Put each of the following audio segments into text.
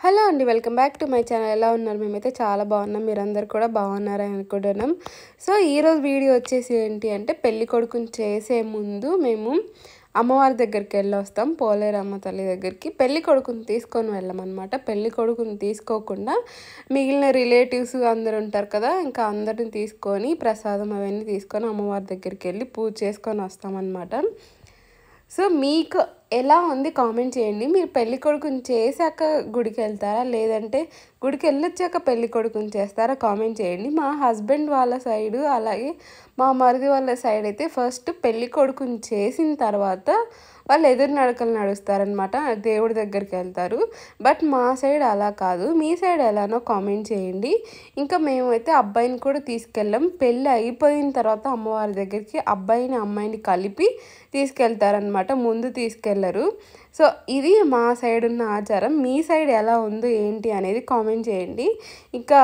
Hello అండి, welcome back to my channel. ఎలా ఉన్నారు? మేమైతే చాలా బాగున్నాం. మీరందరూ కూడా బాగున్నారని అనుకుంటున్నాం. సో ఈరోజు వీడియో వచ్చేసి ఏంటి అంటే, పెళ్లి కొడుకుని చేసే ముందు మేము అమ్మవారి దగ్గరికి వెళ్ళొస్తాం, పోలేరమ్మ తల్లి దగ్గరికి. పెళ్లి కొడుకుని తీసుకొని వెళ్ళమన్నమాట. పెళ్లి కొడుకుని తీసుకోకుండా మిగిలిన రిలేటివ్స్ అందరు ఉంటారు కదా, ఇంకా అందరిని తీసుకొని ప్రసాదం అవన్నీ తీసుకొని అమ్మవారి దగ్గరికి వెళ్ళి పూజ చేసుకొని వస్తామన్నమాట. సో మీకు ఎలా ఉంది కామెంట్ చేయండి. మీరు పెళ్లి కొడుకుని చేశాక గుడికి వెళ్తారా, లేదంటే గుడికి వెళ్ళొచ్చాక పెళ్లి కొడుకుని చేస్తారా? కామెంట్ చేయండి. మా హస్బెండ్ వాళ్ళ సైడు, అలాగే మా మరిది వాళ్ళ సైడ్ అయితే ఫస్ట్ పెళ్లి కొడుకుని చేసిన తర్వాత వాళ్ళు ఎదురు నడకలు నడుస్తారనమాట, దేవుడి దగ్గరికి వెళ్తారు. బట్ మా సైడ్ అలా కాదు. మీ సైడ్ ఎలానో కామెంట్ చేయండి. ఇంకా మేమైతే అబ్బాయిని కూడా తీసుకెళ్ళాం. పెళ్ళి అయిపోయిన తర్వాత అమ్మవారి దగ్గరికి అబ్బాయిని అమ్మాయిని కలిపి తీసుకెళ్తారనమాట, ముందు తీసుకెళ్ళరు. సో ఇది మా సైడ్ ఉన్న ఆచారం. మీ సైడ్ ఎలా ఉందో ఏంటి అనేది కామెంట్ చేయండి. ఇంకా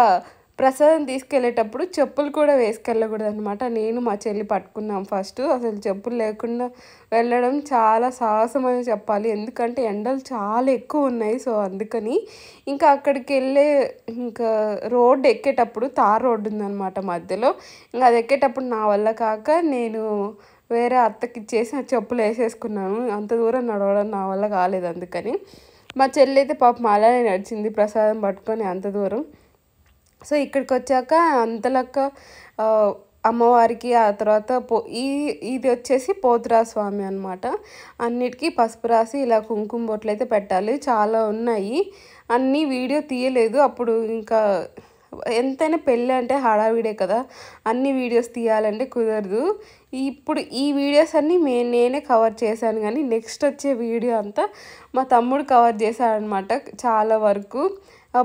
ప్రసాదం తీసుకెళ్ళేటప్పుడు చెప్పులు కూడా వేసుకెళ్ళకూడదు అనమాట. నేను మా చెల్లి పట్టుకున్నాం ఫస్ట్. అసలు చెప్పులు లేకుండా వెళ్ళడం చాలా సాహసం అని చెప్పాలి, ఎందుకంటే ఎండలు చాలా ఎక్కువ ఉన్నాయి. సో అందుకని ఇంకా అక్కడికి వెళ్ళే ఇంకా రోడ్డు ఎక్కేటప్పుడు తార్ రోడ్డు ఉందన్నమాట మధ్యలో. ఇంకా అది ఎక్కేటప్పుడు నా వల్ల కాక నేను వేరే అత్తకి ఇచ్చేసి ఆ చెప్పులు వేసేసుకున్నాను. అంత దూరం నడవడం నా వల్ల కాలేదు. అందుకని మా చెల్లి అయితే పాపం అలానే నడిచింది ప్రసాదం పట్టుకొని అంత దూరం. సో ఇక్కడికి వచ్చాక అంతలక్క అమ్మవారికి, ఆ తర్వాత ఇది వచ్చేసి పోతురాజు స్వామి అనమాట. అన్నిటికీ పసుపు రాసి ఇలా కుంకుమ బొట్లు అయితే పెట్టాలి. చాలా ఉన్నాయి, అన్నీ వీడియో తీయలేదు అప్పుడు. ఇంకా ఎంతైనా పెళ్ళి అంటే హడావిడే కదా, అన్ని వీడియోస్ తీయాలంటే కుదరదు. ఇప్పుడు ఈ వీడియోస్ అన్నీ నేనే కవర్ చేశాను, కానీ నెక్స్ట్ వచ్చే వీడియో అంతా మా తమ్ముడు కవర్ చేశాడనమాట. చాలా వరకు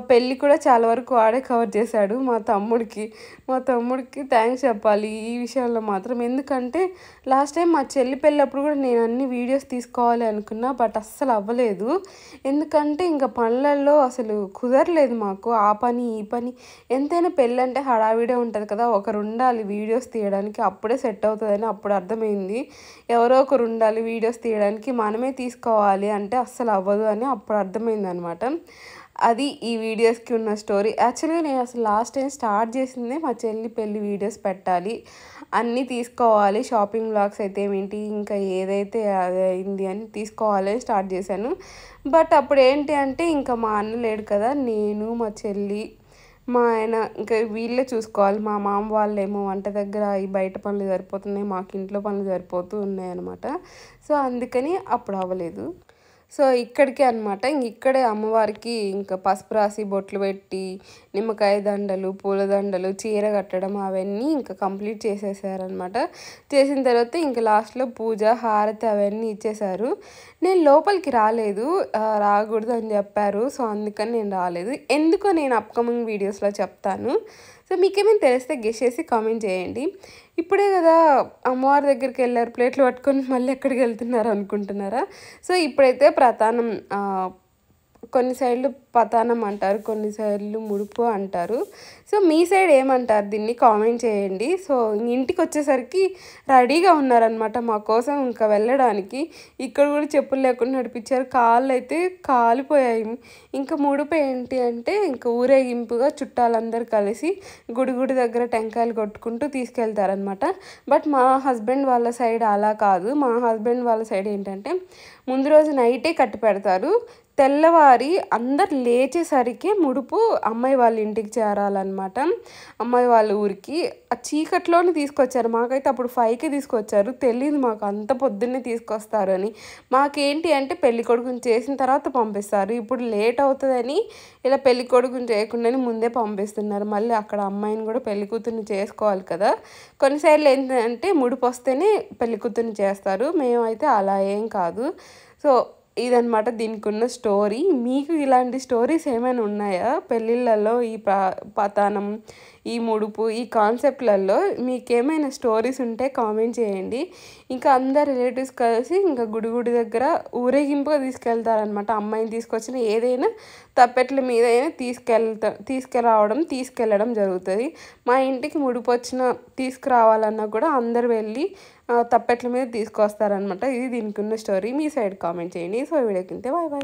పెళ్ళి కూడా చాలా వరకు వాడే కవర్ చేశాడు. మా తమ్ముడికి థ్యాంక్స్ చెప్పాలి ఈ విషయంలో మాత్రం. ఎందుకంటే లాస్ట్ టైం మా చెల్లి పెళ్ళప్పుడు కూడా నేను అన్ని వీడియోస్ తీసుకోవాలి అనుకున్నా, బట్ అస్సలు అవ్వలేదు. ఎందుకంటే ఇంకా పనులలో అసలు కుదరలేదు మాకు, ఆ పని ఈ పని. ఎంతైనా పెళ్ళి అంటే హడావిడే ఉంటుంది కదా, ఒకరు ఉండాలి వీడియోస్ తీయడానికి, అప్పుడే సెట్ అవుతుందని అప్పుడు అర్థమైంది. ఎవరో ఒకరు ఉండాలి వీడియోస్ తీయడానికి, మనమే తీసుకోవాలి అంటే అస్సలు అవ్వదు అని అప్పుడు అర్థమైంది అనమాట. అది ఈ వీడియోస్కి ఉన్న స్టోరీ. యాక్చువల్గా నేను అసలు లాస్ట్ టైం స్టార్ట్ చేసిందే మా చెల్లి పెళ్ళి వీడియోస్ పెట్టాలి, అన్నీ తీసుకోవాలి, షాపింగ్ వ్లాగ్స్ అయితే ఏంటి, ఇంకా ఏదైతే అది అయింది అని తీసుకోవాలి స్టార్ట్ చేశాను. బట్ అప్పుడు ఏంటి అంటే ఇంకా మా అన్న లేడు కదా, నేను మా చెల్లి మా ఆయన ఇంకా వీళ్ళే చూసుకోవాలి. మా మామ వాళ్ళేమో వంట దగ్గర ఈ బయట పనులు సరిపోతున్నాయి, మాకు ఇంట్లో పనులు సరిపోతూ ఉన్నాయి అనమాట. సో అందుకని అప్పుడు అవ్వలేదు. సో ఇక్కడికే అనమాట, ఇక్కడే అమ్మవారికి ఇంకా పసుపు రాసి బొట్లు పెట్టి నిమ్మకాయ దండలు, పూల దండలు, చీర కట్టడం అవన్నీ ఇంకా కంప్లీట్ చేసేసారనమాట. చేసిన తర్వాత ఇంకా లాస్ట్లో పూజ, హారతి అవన్నీ ఇచ్చేశారు. నేను లోపలికి రాలేదు, రాకూడదు అని చెప్పారు. సో అందుకని నేను రాలేదు. ఎందుకో నేను అప్కమింగ్ వీడియోస్లో చెప్తాను. సో మీకేమైనా తెలిస్తే గెస్ చేసి కామెంట్ చేయండి. ఇప్పుడే కదా అమ్మవారి దగ్గరికి వెళ్ళారు, ప్లేట్లు పట్టుకొని మళ్ళీ ఎక్కడికి వెళ్తున్నారు అనుకుంటున్నారా? సో ఇప్పుడైతే ప్రధానం, కొన్ని సైడ్లు పతానం అంటారు, కొన్ని సైడ్లు ముడుపు అంటారు. సో మీ సైడ్ ఏమంటారు దీన్ని కామెంట్ చేయండి. సో ఇంటికి వచ్చేసరికి రెడీగా ఉన్నారనమాట మా కోసం ఇంకా వెళ్ళడానికి. ఇక్కడ కూడా చెప్పులు లేకుండా నడిపించారు, కాళ్ళు అయితే కాలిపోయాయి. ఇంకా ముడుపు ఏంటి అంటే ఇంకా ఊరేగింపుగా చుట్టాలందరూ కలిసి గుడి దగ్గర టెంకాయలు కొట్టుకుంటూ తీసుకెళ్తారనమాట. బట్ మా హస్బెండ్ వాళ్ళ సైడ్ అలా కాదు. మా హస్బెండ్ వాళ్ళ సైడ్ ఏంటంటే ముందు రోజు నైటే కట్టి పెడతారు, తెల్లవారి అందరు లేచేసరికి ముడుపు అమ్మాయి వాళ్ళ ఇంటికి చేరాలన్నమాట. అమ్మాయి వాళ్ళ ఊరికి ఆ చీకట్లోనే తీసుకొచ్చారు. మాకైతే అప్పుడు 5కి తీసుకొచ్చారు, తెలియదు మాకు అంత పొద్దున్నే తీసుకొస్తారు అని. మాకేంటి అంటే పెళ్లి కొడుకుని చేసిన తర్వాత పంపిస్తారు, ఇప్పుడు లేట్ అవుతుందని ఇలా పెళ్లి కొడుకుని చేయకుండానే ముందే పంపిస్తున్నారు. మళ్ళీ అక్కడ అమ్మాయిని కూడా పెళ్లి కూతుర్ని చేసుకోవాలి కదా. కొన్నిసార్లు ఏంటంటే ముడుపు వస్తేనే పెళ్లి కూతుర్ని చేస్తారు, మేమైతే అలా ఏం కాదు. సో ఇదనమాట దీనికి ఉన్న స్టోరీ. మీకు ఇలాంటి స్టోరీస్ ఏమైనా ఉన్నాయా పెళ్ళిళ్ళలో? ఈ పతానం, ఈ ముడుపు, ఈ కాన్సెప్ట్లలో మీకేమైనా స్టోరీస్ ఉంటే కామెంట్ చేయండి. ఇంకా అందరు రిలేటివ్స్ కలిసి ఇంకా గుడి దగ్గర ఊరేగింపుగా తీసుకెళ్తారనమాట. అమ్మాయిని తీసుకొచ్చిన ఏదైనా తప్పెట్ల మీద అయినా తీసుకెళ్ళడం జరుగుతుంది. మా ఇంటికి ముడుపు వచ్చిన తీసుకురావాలన్నా కూడా అందరు వెళ్ళి తప్పెట్ల మీద తీసుకొస్తారనమాట. ఇది దీనికి ఉన్న స్టోరీ. మీ సైడ్ కామెంట్ చేయండి. సో వీడియోకి ఇంతే, బాయ్ బాయ్.